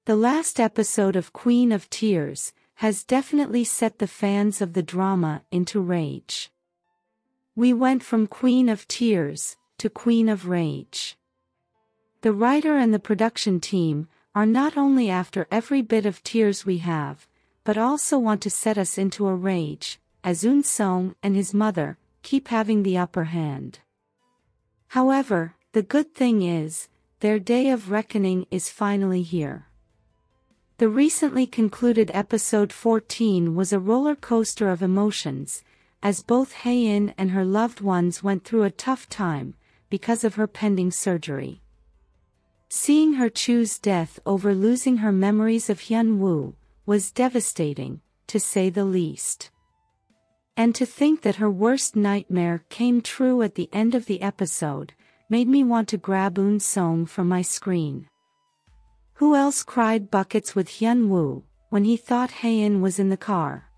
The last episode of Queen of Tears has definitely set the fans of the drama into rage. We went from Queen of Tears to Queen of Rage. The writer and the production team are not only after every bit of tears we have, but also want to set us into a rage, as EunSeong and his mother keep having the upper hand. However, the good thing is, their day of reckoning is finally here. The recently concluded episode 14 was a roller coaster of emotions, as both Hyun and her loved ones went through a tough time because of her pending surgery. Seeing her choose death over losing her memories of Hyun-woo was devastating, to say the least. And to think that her worst nightmare came true at the end of the episode made me want to grab EunSeong from my screen. Who else cried buckets with Hyun-woo when he thought Hyun was in the car?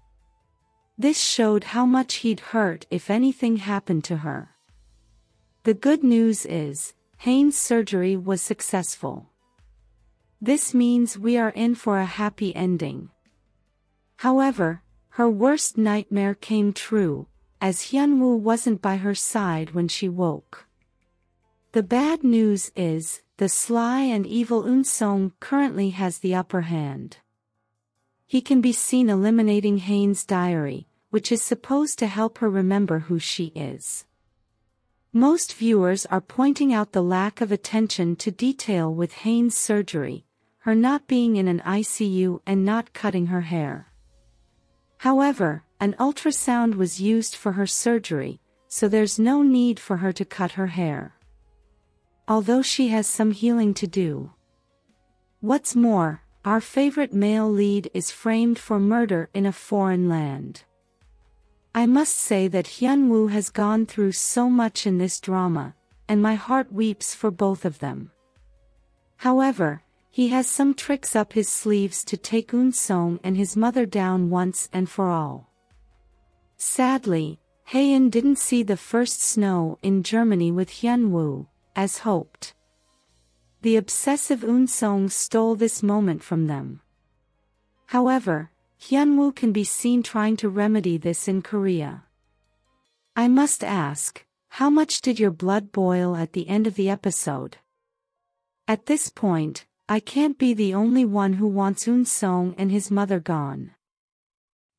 This showed how much he'd hurt if anything happened to her. The good news is, Hyun's surgery was successful. This means we are in for a happy ending. However, her worst nightmare came true, as Hyun-woo wasn't by her side when she woke. The bad news is, the sly and evil EunSeong currently has the upper hand. He can be seen eliminating Hyun's diary, which is supposed to help her remember who she is. Most viewers are pointing out the lack of attention to detail with Hyun's surgery, her not being in an ICU and not cutting her hair. However, an ultrasound was used for her surgery, so there's no need for her to cut her hair. Although she has some healing to do. What's more, our favorite male lead is framed for murder in a foreign land. I must say that Hyun-woo has gone through so much in this drama, and my heart weeps for both of them. However, he has some tricks up his sleeves to take EunSeong and his mother down once and for all. Sadly, Hyun didn't see the first snow in Germany with Hyun-woo, as hoped. The obsessive EunSeong stole this moment from them. However, Hyun-woo can be seen trying to remedy this in Korea. I must ask, how much did your blood boil at the end of the episode? At this point, I can't be the only one who wants EunSeong and his mother gone.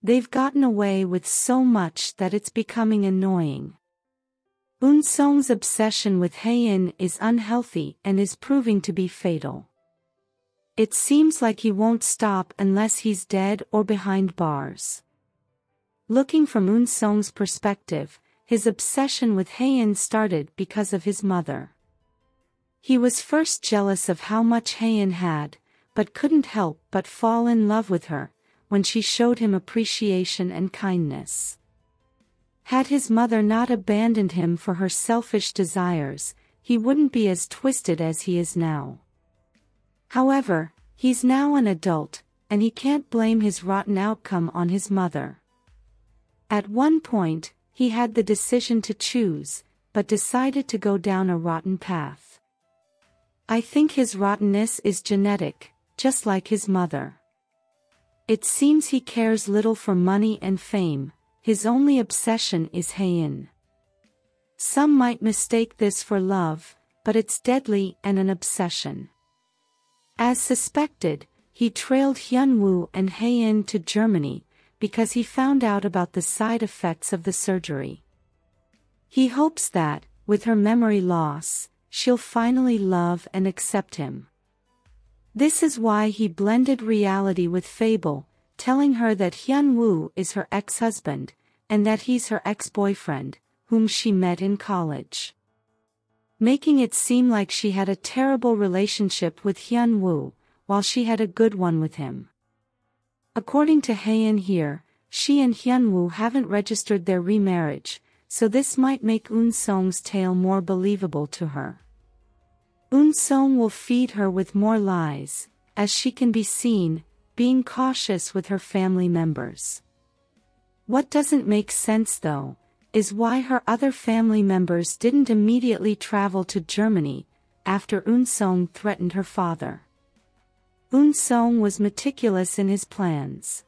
They've gotten away with so much that it's becoming annoying. EunSeong's obsession with Hyun is unhealthy and is proving to be fatal. It seems like he won't stop unless he's dead or behind bars. Looking from EunSeong's perspective, his obsession with Hyun started because of his mother. He was first jealous of how much Hyun had, but couldn't help but fall in love with her, when she showed him appreciation and kindness. Had his mother not abandoned him for her selfish desires, he wouldn't be as twisted as he is now. However, he's now an adult, and he can't blame his rotten outcome on his mother. At one point, he had the decision to choose, but decided to go down a rotten path. I think his rottenness is genetic, just like his mother. It seems he cares little for money and fame. His only obsession is Hyun. Some might mistake this for love, but it's deadly and an obsession. As suspected, he trailed Hyun-woo and Hyun to Germany, because he found out about the side effects of the surgery. He hopes that, with her memory loss, she'll finally love and accept him. This is why he blended reality with fable, telling her that Hyun-woo is her ex-husband, and that he's her ex-boyfriend, whom she met in college. Making it seem like she had a terrible relationship with Hyun-woo, while she had a good one with him. According to Hyun here, she and Hyun-woo haven't registered their remarriage, so this might make EunSeong's tale more believable to her. EunSeong will feed her with more lies, as she can be seen, being cautious with her family members. What doesn't make sense though, is why her other family members didn't immediately travel to Germany, after EunSeong threatened her father. EunSeong was meticulous in his plans.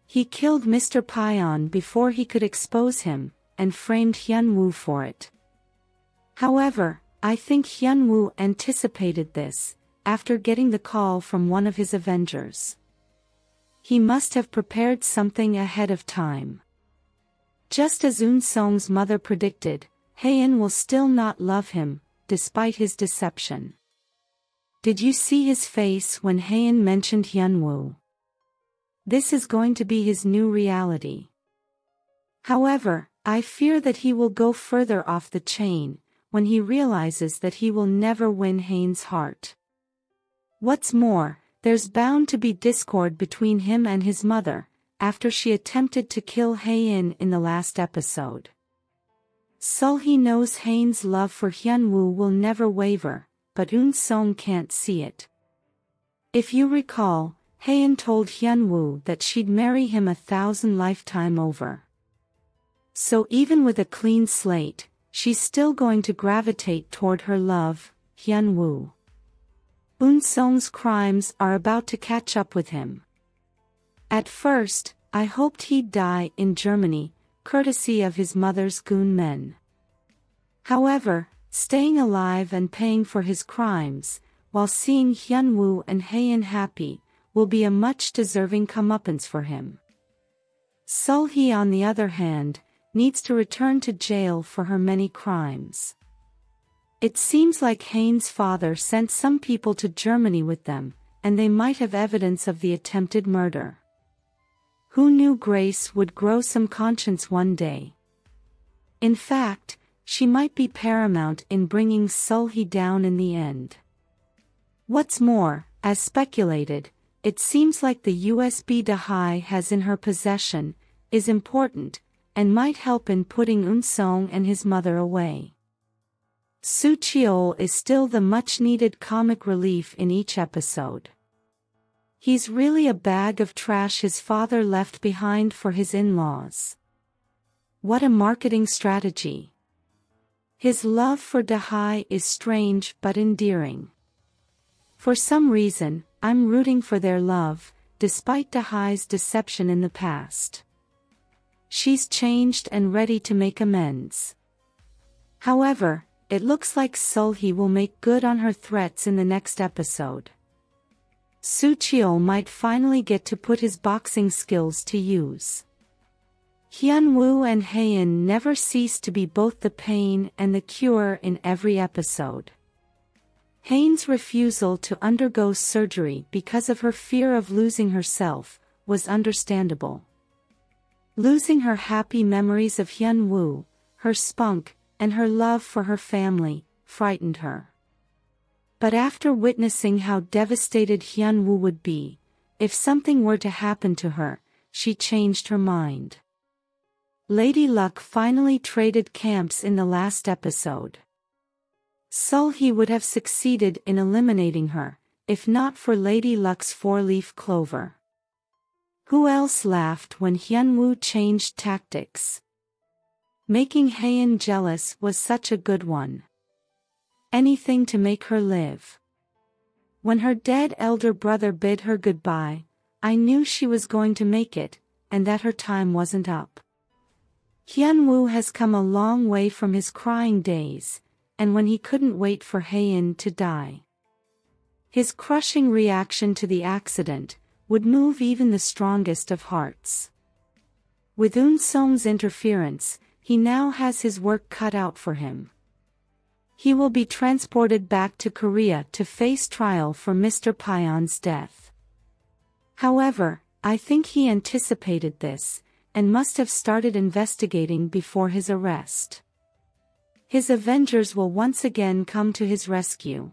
He killed Mr. Pyeon before he could expose him, and framed Hyunwoo for it. However, I think Hyunwoo anticipated this, after getting the call from one of his Avengers. He must have prepared something ahead of time. Just as EunSeong's mother predicted, Haein will still not love him, despite his deception. Did you see his face when Haein mentioned Hyunwoo? This is going to be his new reality. However, I fear that he will go further off the chain, when he realizes that he will never win Haein's heart. What's more, there's bound to be discord between him and his mother, after she attempted to kill Haein in the last episode. Sulhee knows Haein's love for Hyunwoo will never waver, but EunSeong can't see it. If you recall, Haein told Hyunwoo that she'd marry him 1,000 lifetimes over. So even with a clean slate, she's still going to gravitate toward her love, Hyunwoo. EunSeong's crimes are about to catch up with him. At first, I hoped he'd die in Germany, courtesy of his mother's goon men. However, staying alive and paying for his crimes, while seeing Hyunwoo and Haein happy, will be a much deserving comeuppance for him. Sulhee, on the other hand, needs to return to jail for her many crimes. It seems like Haein's father sent some people to Germany with them, and they might have evidence of the attempted murder. Who knew Grace would grow some conscience one day? In fact, she might be paramount in bringing Sulhee down in the end. What's more, as speculated, it seems like the USB Dahai has in her possession is important, and might help in putting EunSeong and his mother away. Soo Cheol is still the much-needed comic relief in each episode. He's really a bag of trash his father left behind for his in-laws. What a marketing strategy. His love for Dahai is strange but endearing. For some reason, I'm rooting for their love, despite Dahai's deception in the past. She's changed and ready to make amends. However, it looks like Sulhee will make good on her threats in the next episode. Soo Cheol might finally get to put his boxing skills to use. Hyunwoo and Haein never cease to be both the pain and the cure in every episode. Haein's refusal to undergo surgery because of her fear of losing herself was understandable. Losing her happy memories of Hyunwoo, her spunk, and her love for her family, frightened her. But after witnessing how devastated Hyunwoo would be, if something were to happen to her, she changed her mind. Lady Luck finally traded camps in the last episode. Sulhee would have succeeded in eliminating her, if not for Lady Luck's four-leaf clover. Who else laughed when Hyunwoo changed tactics? Making Haein jealous was such a good one. Anything to make her live. When her dead elder brother bid her goodbye, I knew she was going to make it, and that her time wasn't up. Hyunwoo has come a long way from his crying days, and when he couldn't wait for Haein to die. His crushing reaction to the accident would move even the strongest of hearts. With EunSeong's interference, he now has his work cut out for him. He will be transported back to Korea to face trial for Mr. Pyeon's death. However, I think he anticipated this, and must have started investigating before his arrest. His Avengers will once again come to his rescue.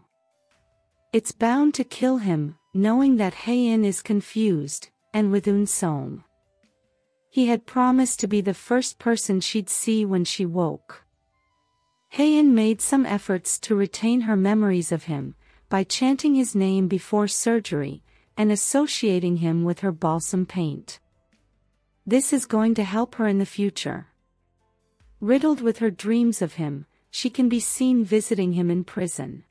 It's bound to kill him, knowing that Haein is confused, and with EunSeong. He had promised to be the first person she'd see when she woke. Haein made some efforts to retain her memories of him, by chanting his name before surgery, and associating him with her balsam paint. This is going to help her in the future. Riddled with her dreams of him, she can be seen visiting him in prison.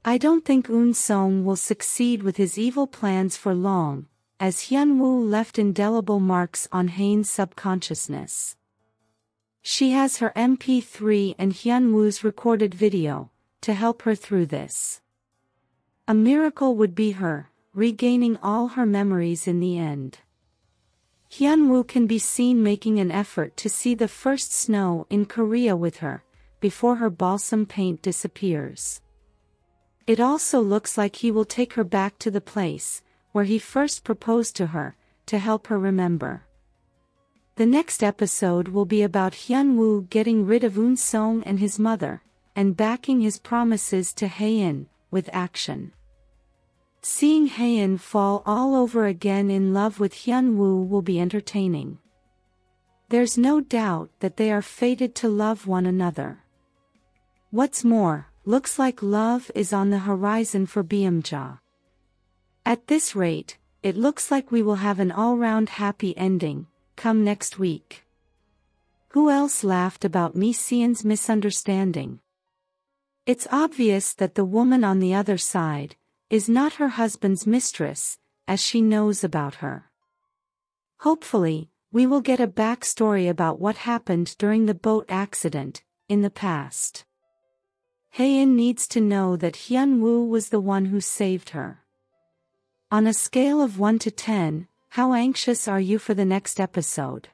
I don't think EunSeong will succeed with his evil plans for long, as Hyun-woo left indelible marks on Hae's subconsciousness. She has her MP3 and Hyun-woo's recorded video to help her through this. A miracle would be her regaining all her memories in the end. Hyun-woo can be seen making an effort to see the first snow in Korea with her, before her balsam paint disappears. It also looks like he will take her back to the place where he first proposed to her, to help her remember. The next episode will be about Hyun-woo getting rid of EunSeong and his mother, and backing his promises to Haein with action. Seeing Haein fall all over again in love with Hyun-woo will be entertaining. There's no doubt that they are fated to love one another. What's more, looks like love is on the horizon for Byumja. At this rate, it looks like we will have an all-round happy ending, come next week. Who else laughed about Seon's misunderstanding? It's obvious that the woman on the other side is not her husband's mistress, as she knows about her. Hopefully, we will get a backstory about what happened during the boat accident in the past. Haein needs to know that Hyun-woo was the one who saved her. On a scale of 1 to 10, how anxious are you for the next episode?